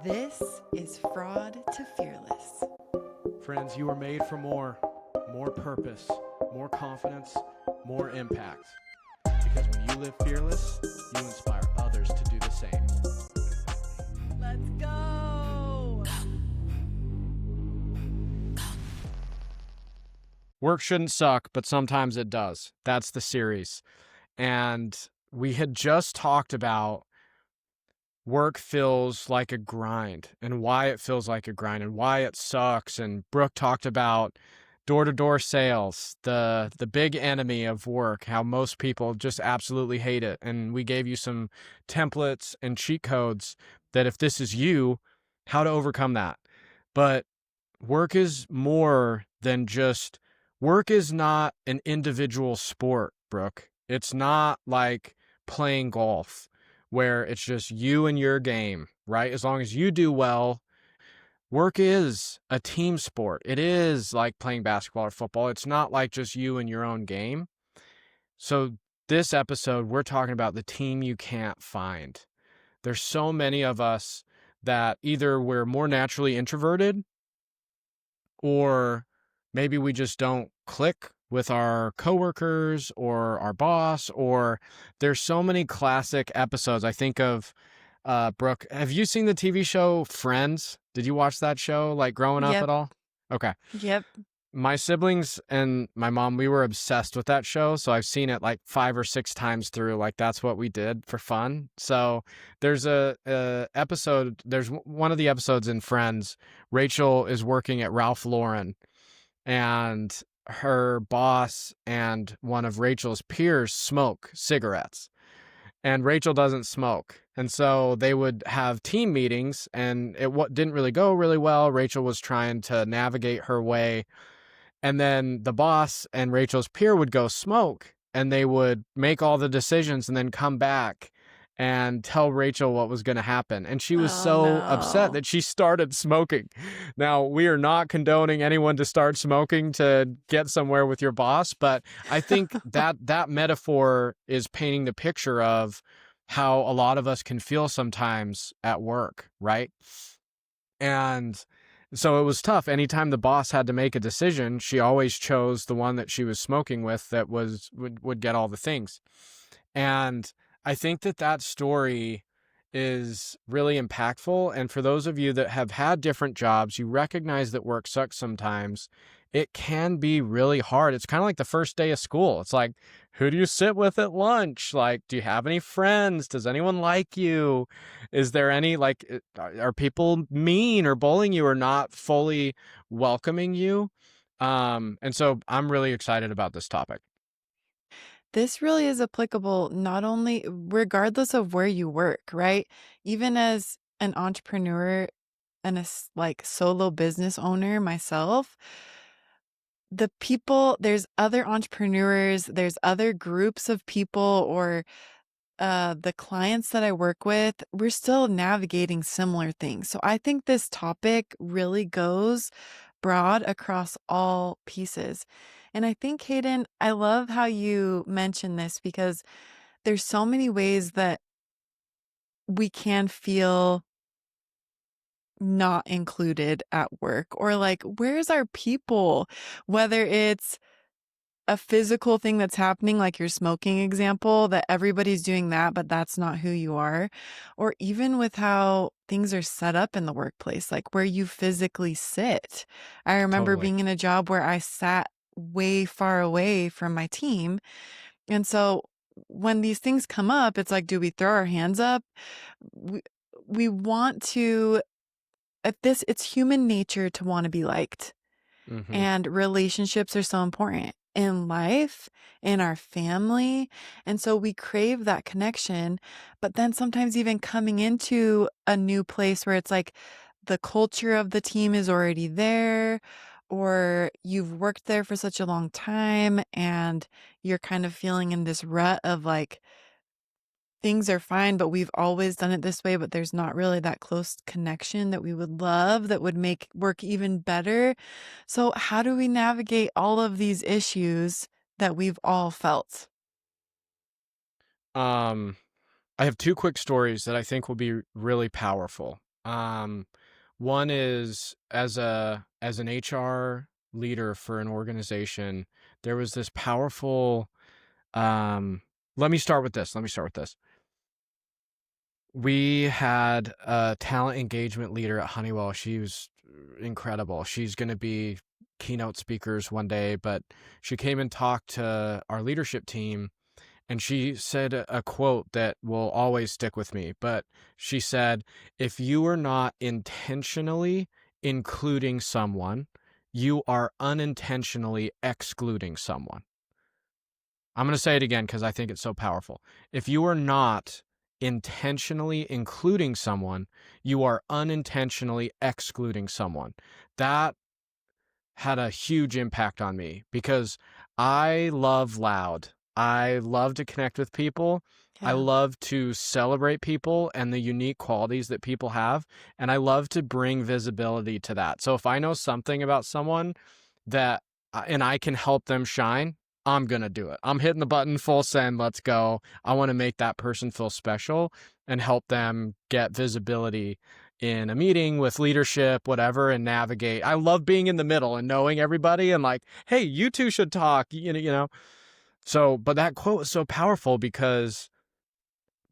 This is Fraud to Fearless. Friends, you are made for more purpose, more confidence, more impact. Because when you live fearless, you inspire others to do the same. Let's go! Work shouldn't suck, but sometimes it does. That's the series. And we had just talked about work feels like a grind and why it feels like a grind and why it sucks. And Brooke talked about door-to-door sales, the big enemy of work, how most people just absolutely hate it. And we gave you some templates and cheat codes that if this is you, how to overcome that. But work is more than just work is not an individual sport, Brooke. It's not like playing golf where it's just you and your game, right? As long as you do well, work is a team sport. It is like playing basketball or football. It's not like just you and your own game. So this episode, we're talking about the team you can't find. There's so many of us that either we're more naturally introverted or maybe we just don't click with our coworkers or our boss, or there's so many classic episodes. I think of Brooke. Have you seen the TV show Friends? Did you watch that show like growing up Yep. at all? Okay. Yep. My siblings and my mom, we were obsessed with that show. So I've seen it like 5 or 6 times through. Like that's what we did for fun. So there's a episode, there's one of the episodes in Friends. Rachel is working at Ralph Lauren and her boss and one of Rachel's peers smoke cigarettes. And Rachel doesn't smoke. And so they would have team meetings and it didn't really go really well. Rachel was trying to navigate her way. And then the boss and Rachel's peer would go smoke and they would make all the decisions and then come back and tell Rachel what was going to happen. And she was so upset that she started smoking. Now, we are not condoning anyone to start smoking to get somewhere with your boss, but I think that metaphor is painting the picture of how a lot of us can feel sometimes at work, right? And so it was tough. Anytime the boss had to make a decision, she always chose the one that she was smoking with that would get all the things. And I think that story is really impactful. And for those of you that have had different jobs, you recognize that work sucks sometimes. It can be really hard. It's kind of like the first day of school. It's like, who do you sit with at lunch? Like, do you have any friends? Does anyone like you? Is there any, like, are people mean or bullying you or not fully welcoming you? And so I'm really excited about this topic. This really is applicable not only regardless of where you work, right? Even as an entrepreneur and like solo business owner myself, there's other entrepreneurs, there's other groups of people or the clients that I work with, we're still navigating similar things. So I think this topic really goes broad across all pieces. And I think, Hayden, I love how you mentioned this because there's so many ways that we can feel not included at work or like, where's our people? Whether it's a physical thing that's happening, like your smoking example, that everybody's doing that, but that's not who you are. Or even with how things are set up in the workplace, like where you physically sit. I remember Totally. being in a job where I sat way far away from my team. And so when these things come up, it's like, do we throw our hands up? We want to, it's human nature to want to be liked. Mm-hmm. And relationships are so important in life, in our family. And so we crave that connection. But then sometimes even coming into a new place where it's like the culture of the team is already there, or you've worked there for such a long time and you're kind of feeling in this rut of like, things are fine, but we've always done it this way, but there's not really that close connection that we would love that would make work even better. So how do we navigate all of these issues that we've all felt? I have 2 quick stories that I think will be really powerful. Um, one is as an HR leader for an organization, there was this powerful um let me start with this. Let me start with this. We had a talent engagement leader at Honeywell. She was incredible. She's going to be keynote speakers one day, but she came and talked to our leadership team, and she said a quote that will always stick with me. But she said, if you are not intentionally including someone, you are unintentionally excluding someone. I'm going to say it again because I think it's so powerful. If you are not intentionally including someone, you are unintentionally excluding someone. That had a huge impact on me because I love loud. I love to connect with people. I Yeah. love to celebrate people and the unique qualities that people have. And I love to bring visibility to that. So if I know something about someone that, and I can help them shine, I'm going to do it. I'm hitting the button, full send, let's go. I want to make that person feel special and help them get visibility in a meeting with leadership, whatever, and navigate. I love being in the middle and knowing everybody and like, hey, you two should talk, you know. So, but that quote was so powerful because,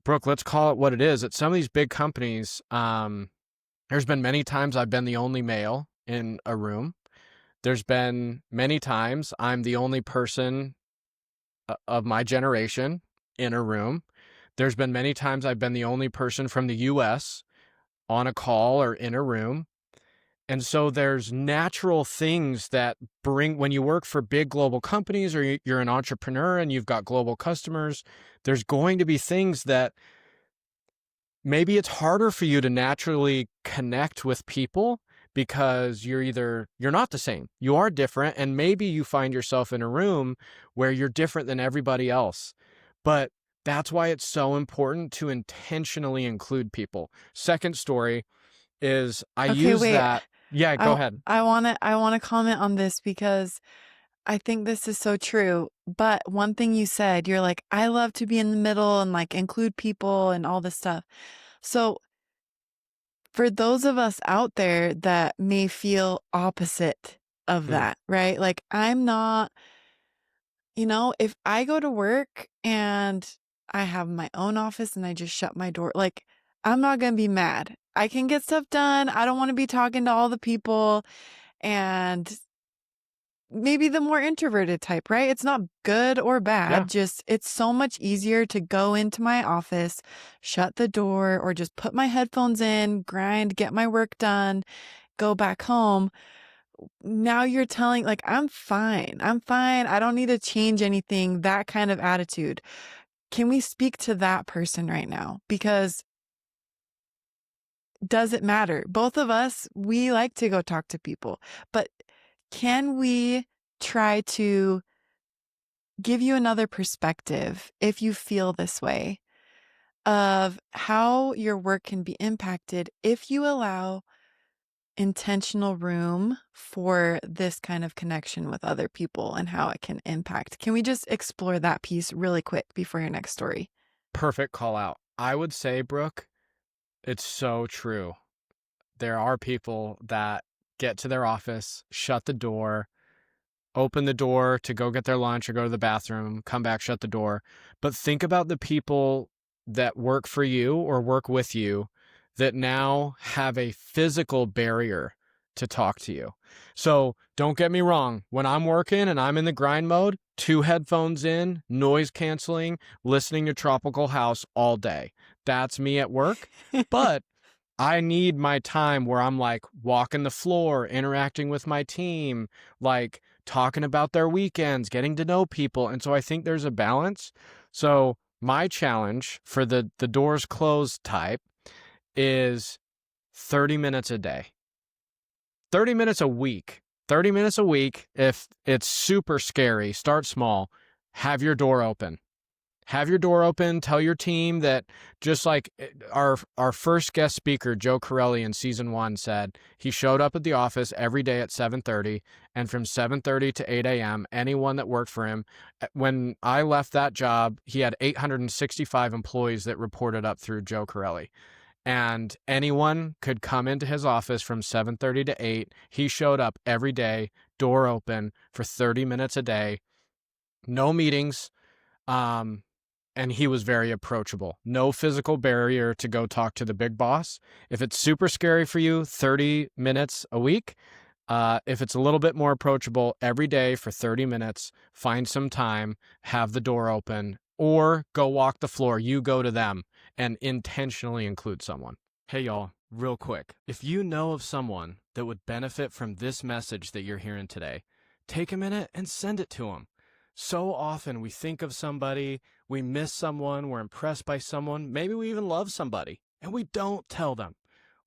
Brooke, let's call it what it is. At some of these big companies, there's been many times I've been the only male in a room. There's been many times I'm the only person of my generation in a room. There's been many times I've been the only person from the US on a call or in a room. And so there's natural things that bring, when you work for big global companies or you're an entrepreneur and you've got global customers, there's going to be things that maybe it's harder for you to naturally connect with people because you're not the same. You are different. And maybe you find yourself in a room where you're different than everybody else. But that's why it's so important to intentionally include people. Second story is I Okay, use wait. that. Yeah, go ahead. I want to comment on this because I think this is so true. But one thing you said, you're like, I love to be in the middle and like include people and all this stuff. So for those of us out there that may feel opposite of Hmm. that, right? Like I'm not, if I go to work and I have my own office and I just shut my door, like I'm not going to be mad. I can get stuff done. I don't want to be talking to all the people and maybe the more introverted type, right? It's not good or Yeah. bad. Just it's so much easier to go into my office, shut the door, or just put my headphones in, grind, get my work done, go back home. Now you're telling, like, I'm fine. I'm fine. I don't need to change anything. That kind of attitude. Can we speak to that person right now? Because does it matter? Both of us, we like to go talk to people, but can we try to give you another perspective if you feel this way of how your work can be impacted if you allow intentional room for this kind of connection with other people and how it can impact. Can we just explore that piece really quick before your next story? Perfect call out. I would say, Brooke, it's so true. There are people that get to their office, shut the door, open the door to go get their lunch or go to the bathroom, come back, shut the door. But think about the people that work for you or work with you that now have a physical barrier to talk to you. So don't get me wrong. When I'm working and I'm in the grind mode, 2 headphones in, noise canceling, listening to Tropical House all day. That's me at work. But I need my time where I'm like walking the floor, interacting with my team, like talking about their weekends, getting to know people. And so I think there's a balance. So my challenge for the doors closed type is 30 minutes a day, 30 minutes a week, 30 minutes a week. If it's super scary, start small, have your door open. Have your door open. Tell your team that, just like our first guest speaker, Joe Corelli in season 1 said, he showed up at the office every day at 7:30, and from 7:30 to 8 a.m., anyone that worked for him. When I left that job, he had 865 employees that reported up through Joe Corelli. and anyone could come into his office from 7:30 to 8. He showed up every day, door open for 30 minutes a day, no meetings, um, and he was very approachable. No physical barrier to go talk to the big boss. If it's super scary for you, 30 minutes a week. If it's a little bit more approachable, every day for 30 minutes, find some time, have the door open, or go walk the floor. You go to them and intentionally include someone. Hey, y'all, real quick. If you know of someone that would benefit from this message that you're hearing today, take a minute and send it to them. So often we think of somebody, we miss someone, we're impressed by someone, maybe we even love somebody, and we don't tell them.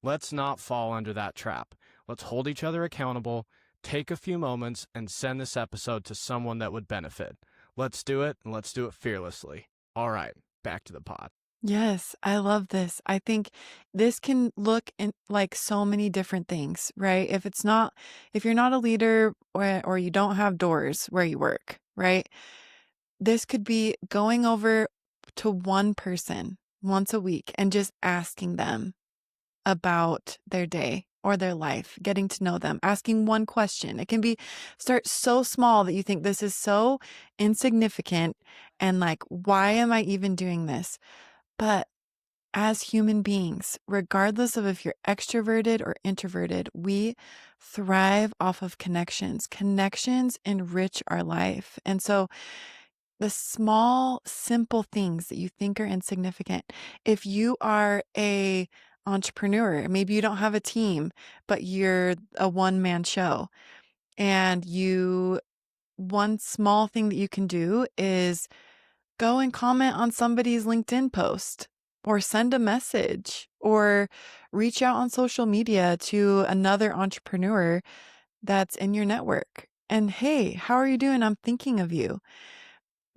Let's not fall under that trap. Let's hold each other accountable, take a few moments, and send this episode to someone that would benefit. Let's do it, and let's do it fearlessly. All right, back to the pod. Yes, I love this. I think this can look in like so many different things, right? If you're not a leader or you don't have doors where you work, right? This could be going over to one person once a week and just asking them about their day or their life, getting to know them, asking one question. It can be start so small that you think this is so insignificant and like, why am I even doing this? But as human beings, regardless of if you're extroverted or introverted, we thrive off of connections. Connections enrich our life. And so the small, simple things that you think are insignificant, if you are a entrepreneur, maybe you don't have a team, but you're a one-man show, and one small thing that you can do is go and comment on somebody's LinkedIn post or send a message or reach out on social media to another entrepreneur that's in your network. And hey, how are you doing? I'm thinking of you.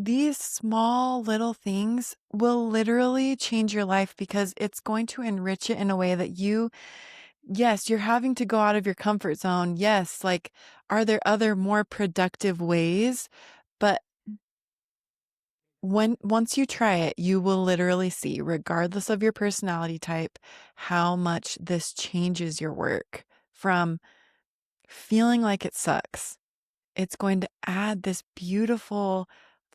These small little things will literally change your life because it's going to enrich it in a way that yes, you're having to go out of your comfort zone. Yes, like, are there other more productive ways? But once you try it, you will literally see, regardless of your personality type, how much this changes your work from feeling like it sucks. It's going to add this beautiful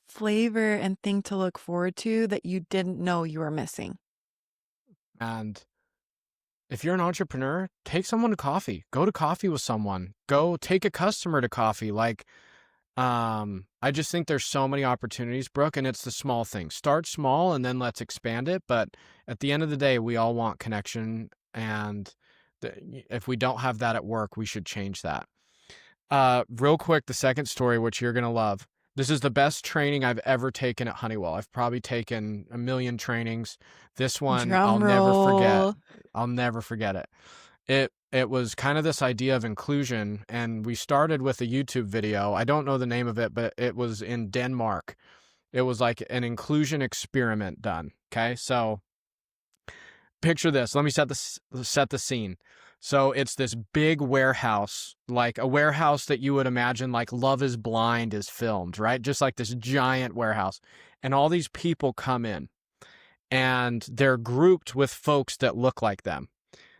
flavor and thing to look forward to that you didn't know you were missing. And if you're an entrepreneur, take someone to coffee. Go to coffee with someone. Go take a customer to coffee. I just think there's so many opportunities, Brooke, and it's the small things. Start small and then let's expand it. But at the end of the day, we all want connection. And if we don't have that at work, we should change that. Real quick, the second story, which you're going to love. This is the best training I've ever taken at Honeywell. I've probably taken a million trainings. This one, I'll Drum never forget. roll. I'll never forget it. It was kind of this idea of inclusion, and we started with a YouTube video. I don't know the name of it, but it was in Denmark. It was like an inclusion experiment done. Okay, so picture this. Let me set the scene. So it's this big warehouse, like a warehouse that you would imagine like Love is Blind is filmed, right? Just like this giant warehouse. And all these people come in and they're grouped with folks that look like them.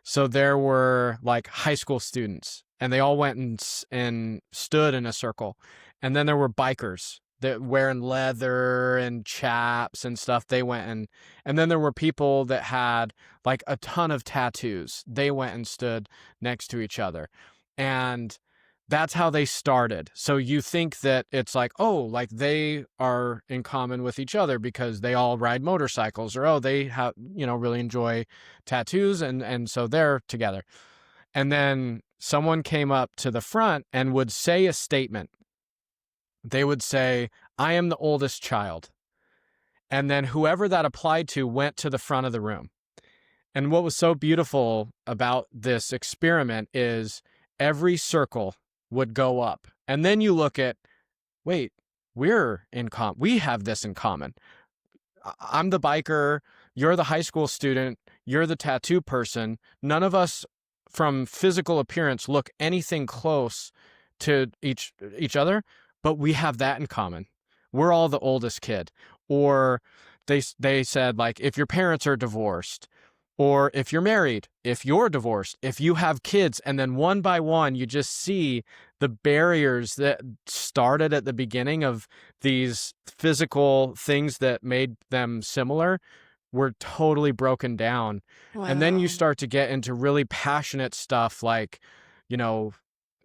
So there were like high school students and they all went and stood in a circle. And then there were bikers that wearing leather and chaps and stuff. They went and then there were people that had like a ton of tattoos. They went and stood next to each other. And that's how they started. So you think that it's like, oh, like they are in common with each other because they all ride motorcycles, or, oh, they have, really enjoy tattoos. And so they're together. And then someone came up to the front and would say a statement. They would say, I am the oldest child. And then whoever that applied to went to the front of the room. And what was so beautiful about this experiment is every circle would go up. And then you look at, wait, we have this in common. I'm the biker, you're the high school student, you're the tattoo person. None of us from physical appearance look anything close to each other, but we have that in common. We're all the oldest kid. Or they said, like, if your parents are divorced, or if you're married, if you're divorced, if you have kids, and then one by one, you just see the barriers that started at the beginning of these physical things that made them similar were totally broken down. And then you Wow. start to get into really passionate stuff like, you know,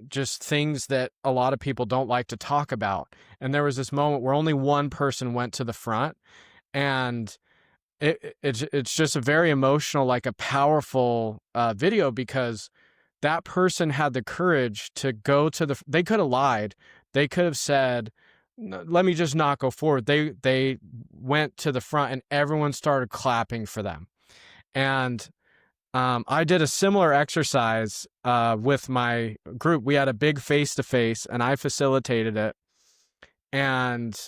just things that a lot of people don't like to talk about. And there was this moment where only one person went to the front, and it's just a very emotional, like a powerful video, because that person had the courage to go to they could have lied. They could have said, Let me just not go forward." They went to the front and everyone started clapping for them. And I did a similar exercise with my group. We had a big face-to-face and I facilitated it. And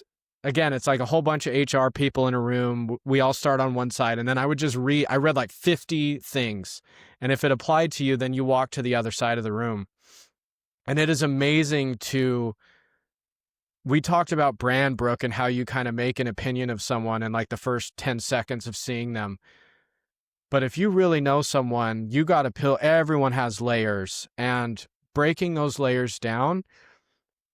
again, it's like a whole bunch of HR people in a room. We all start on one side, and then I would just I read like 50 things. And if it applied to you, then you walk to the other side of the room. And it is amazing we talked about brand, Brooke, and how you kind of make an opinion of someone in like the first 10 seconds of seeing them. But if you really know someone, you got to everyone has layers, and breaking those layers down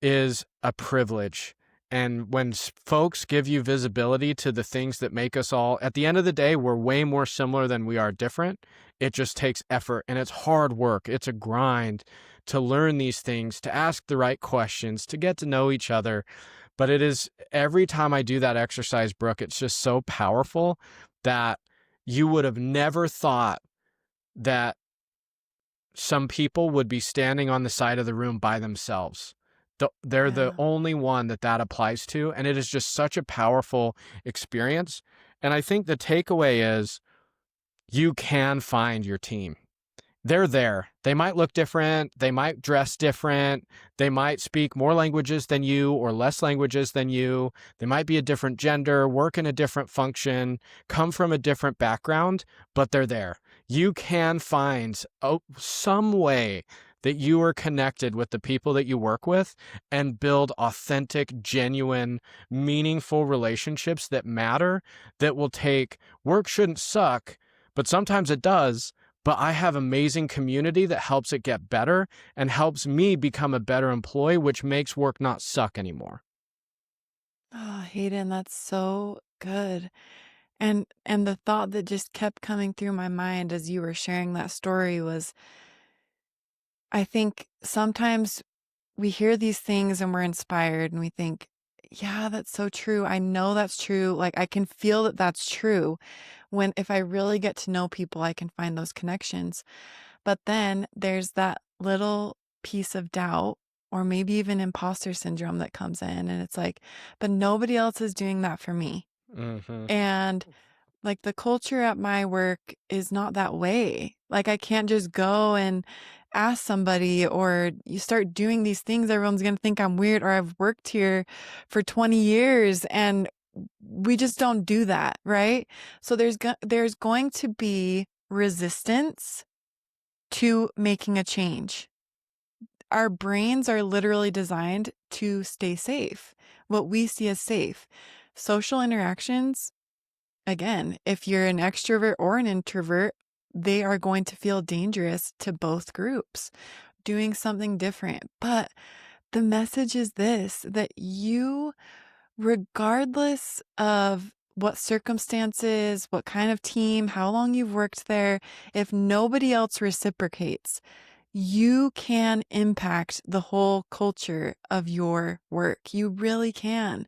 is a privilege. And when folks give you visibility to the things that make us all, at the end of the day, we're way more similar than we are different. It just takes effort, and it's hard work. It's a grind to learn these things, to ask the right questions, to get to know each other. But it is, every time I do that exercise, Brooke, it's just so powerful that you would have never thought that some people would be standing on the side of the room by themselves. They're the Yeah. only one that applies to, and it is just such a powerful experience. And I think the takeaway is you can find your team. They're there. They might look different. They might dress different. They might speak more languages than you or less languages than you. They might be a different gender, work in a different function, come from a different background, but they're there. You can find some way that you are connected with the people that you work with and build authentic, genuine, meaningful relationships that matter, that will take work shouldn't suck, but sometimes it does. But I have amazing community that helps it get better and helps me become a better employee, which makes work not suck anymore. Oh, Hayden, that's so good. And the thought that just kept coming through my mind as you were sharing that story was, I think sometimes we hear these things and we're inspired and we think, yeah, that's so true. I know that's true. Like I can feel that that's true. When if I really get to know people, I can find those connections. But then there's that little piece of doubt or maybe even imposter syndrome that comes in and it's like, but nobody else is doing that for me. Hmm. And like the culture at my work is not that way. Like I can't just go and ask somebody or you start doing these things, everyone's going to think I'm weird or I've worked here for 20 years and we just don't do that, right? So there's going to be resistance to making a change. Our brains are literally designed to stay safe. What we see as safe. Social interactions, again, if you're an extrovert or an introvert, they are going to feel dangerous to both groups, doing something different. But the message is this, that you, regardless of what circumstances, what kind of team, how long you've worked there, if nobody else reciprocates, you can impact the whole culture of your work. You really can.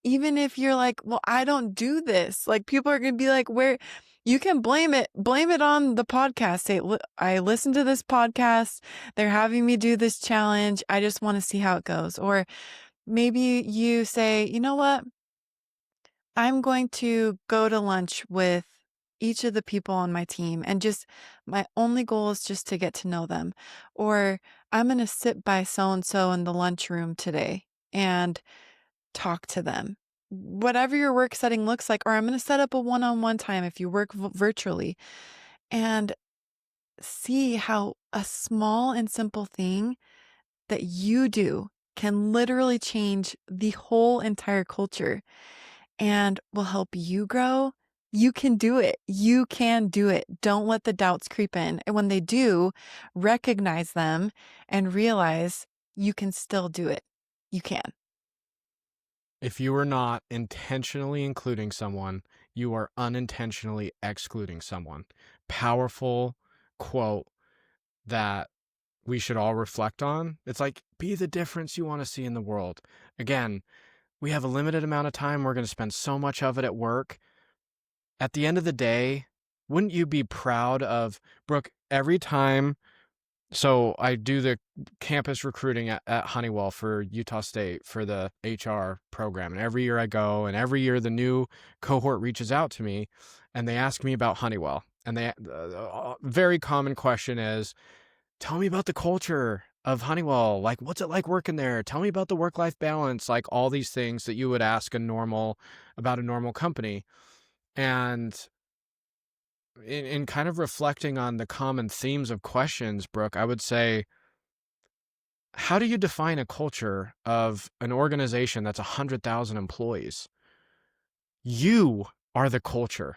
Even if you're like, well, I don't do this. Like people are going to be like, where you can blame it on the podcast. Say, I listened to this podcast. They're having me do this challenge. I just want to see how it goes. Or maybe you say, you know what? I'm going to go to lunch with each of the people on my team and just my only goal is just to get to know them. Or I'm going to sit by so and so in the lunchroom today and talk to them. Whatever your work setting looks like, or I'm going to set up a one-on-one time if you work virtually and see how a small and simple thing that you do can literally change the whole entire culture and will help you grow You can do it. You can do it. Don't let the doubts creep in. And when they do, recognize them and realize you can still do it. You can. If you are not intentionally including someone, you are unintentionally excluding someone. Powerful quote that we should all reflect on. It's like, be the difference you want to see in the world. Again, we have a limited amount of time. We're going to spend so much of it at work. At the end of the day, wouldn't you be proud of, Brooke, every time? So I do the campus recruiting at Honeywell for Utah State for the HR program. And every year I go, and every year the new cohort reaches out to me and they ask me about Honeywell. And the very common question is, tell me about the culture of Honeywell. Like, what's it like working there? Tell me about the work-life balance, like all these things that you would ask about a normal company. And in kind of reflecting on the common themes of questions, Brooke, I would say, how do you define a culture of an organization that's 100,000 employees? You are the culture.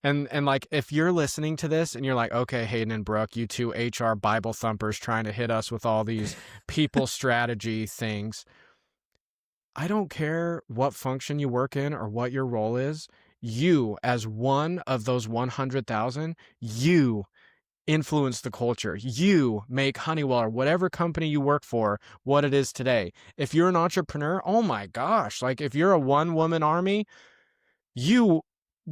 And like, if you're listening to this and you're like, okay, Hayden and Brooke, you two HR Bible thumpers trying to hit us with all these people strategy things, I don't care what function you work in or what your role is. You, as one of those 100,000, you influence the culture. You make Honeywell or whatever company you work for what it is today. If you're an entrepreneur, oh my gosh, like if you're a one-woman army, you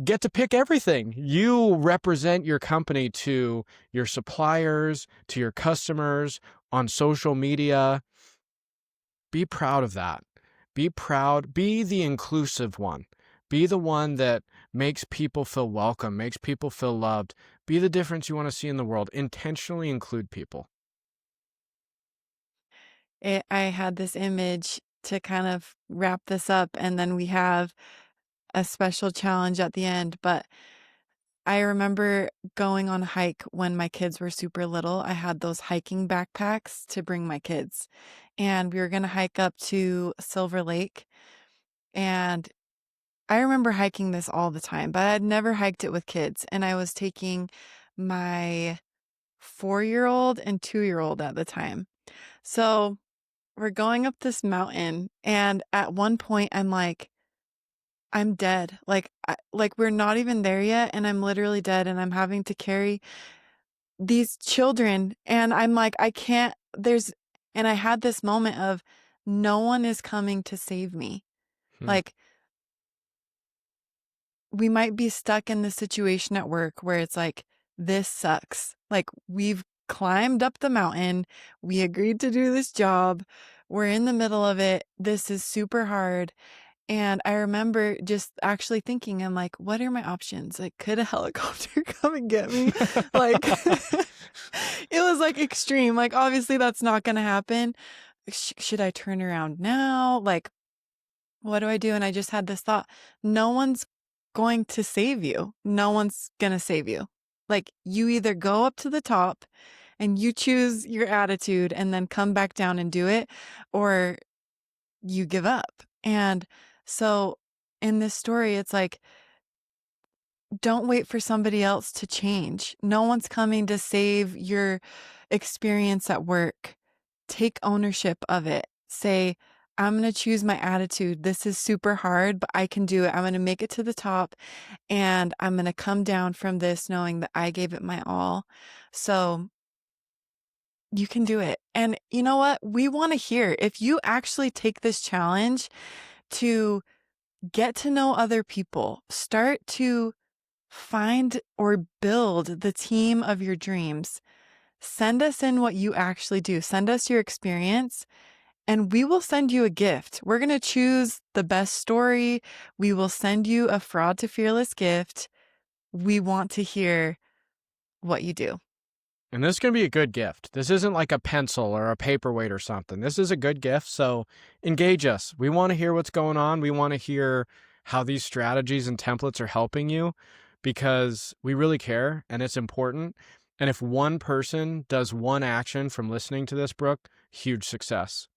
get to pick everything. You represent your company to your suppliers, to your customers, on social media. Be proud of that. Be proud. Be the inclusive one. Be the one that makes people feel welcome, makes people feel loved. Be the difference you want to see in the world. Intentionally include people. I had this image to kind of wrap this up, and then we have a special challenge at the end. But I remember going on a hike when my kids were super little. I had those hiking backpacks to bring my kids, and we were going to hike up to Silver Lake. And I remember hiking this all the time, but I had never hiked it with kids. And I was taking my 4-year-old and 2-year-old at the time. So we're going up this mountain, and at one point I'm like, I'm dead. Like we're not even there yet, and I'm literally dead, and I'm having to carry these children, and I'm like, I can't, and I had this moment of no one is coming to save me. Hmm. Like, we might be stuck in this situation at work where it's like, this sucks. Like, we've climbed up the mountain, we agreed to do this job, we're in the middle of it, this is super hard. And I remember just actually thinking, I'm like, what are my options? Like, could a helicopter come and get me? Like, it was like extreme. Like, obviously, that's not going to happen. Should I turn around now? Like, what do I do? And I just had this thought, no one's going to save you. No one's going to save you. Like, you either go up to the top and you choose your attitude and then come back down and do it, or you give up. And so in this story, it's like, don't wait for somebody else to change. No one's coming to save your experience at work. Take ownership of it. Say, I'm going to choose my attitude. This is super hard, but I can do it. I'm going to make it to the top, and I'm going to come down from this knowing that I gave it my all. So you can do it. And you know what? We want to hear if you actually take this challenge to get to know other people, start to find or build the team of your dreams. Send us in what you actually do. Send us your experience, and we will send you a gift. We're going to choose the best story. We will send you a Fraud to Fearless gift. We want to hear what you do. And this is going to be a good gift. This isn't like a pencil or a paperweight or something. This is a good gift. So engage us. We want to hear what's going on. We want to hear how these strategies and templates are helping you, because we really care and it's important. And if one person does one action from listening to this, Brooke, huge success.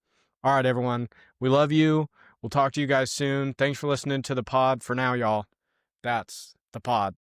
All right, everyone. We love you. We'll talk to you guys soon. Thanks for listening to the pod. For now, y'all, that's the pod.